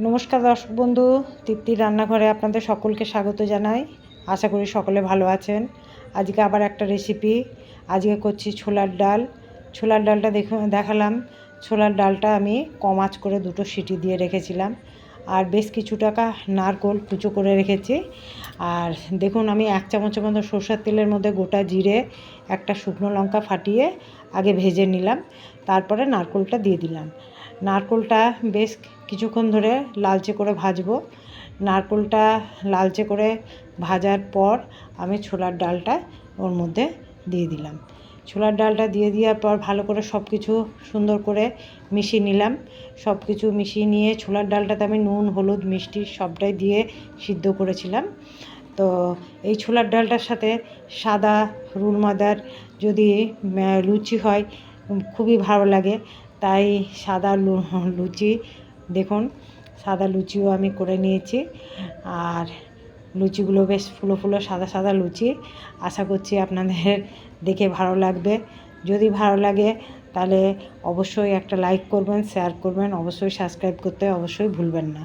নমস্কার দর্শক বন্ধু, তৃপ্তির রান্নাঘরে আপনাদের সকলকে স্বাগত জানাই। আশা করি সকলে ভালো আছেন। আজকে আবার একটা রেসিপি, আজকে করছি ছোলার ডাল। ছোলার ডালটা দেখালাম। ছোলার ডালটা আমি কম আঁচ করে 2টো সিটি দিয়ে রেখেছিলাম। আর বেশ কিছু টাকা নারকেল কুচো করে রেখেছি। আর দেখুন, আমি 1 চামচের মতো সরষের তেলের মধ্যে গোটা জিরে, একটা শুকনো লঙ্কা ফাটিয়ে আগে ভেজে নিলাম। তারপরে নারকেলটা দিয়ে দিলাম। নারকেলটা বেশ কিছুক্ষণ ধরে লালচে করে ভাজবো। নারকেলটা লালচে করে ভাজার পর আমি ছোলার ডালটা ওর মধ্যে দিয়ে দিলাম। ছোলার ডালটা দিয়ে দেওয়ার পর ভালো করে সব কিছু সুন্দর করে মিশিয়ে নিলাম। সব কিছু মিশিয়ে নিয়ে ছোলার ডালটাতে আমি নুন, হলুদ, মিষ্টি সবটাই দিয়ে সিদ্ধ করেছিলাম। তো এই ছোলার ডালটার সাথে সাদা রুল মাদার যদি লুচি হয় খুবই ভালো লাগে। তাই সাদা লুচি, দেখুন সাদা লুচিও আমি করে নিয়েছি। আর লুচিগুলো বেশ ফুলো ফুলো সাদা সাদা লুচি। আশা করছি আপনাদের দেখে ভালো লাগবে। যদি ভালো লাগে তাহলে অবশ্যই একটা লাইক করবেন, শেয়ার করবেন, অবশ্যই সাবস্ক্রাইব করতে অবশ্যই ভুলবেন না।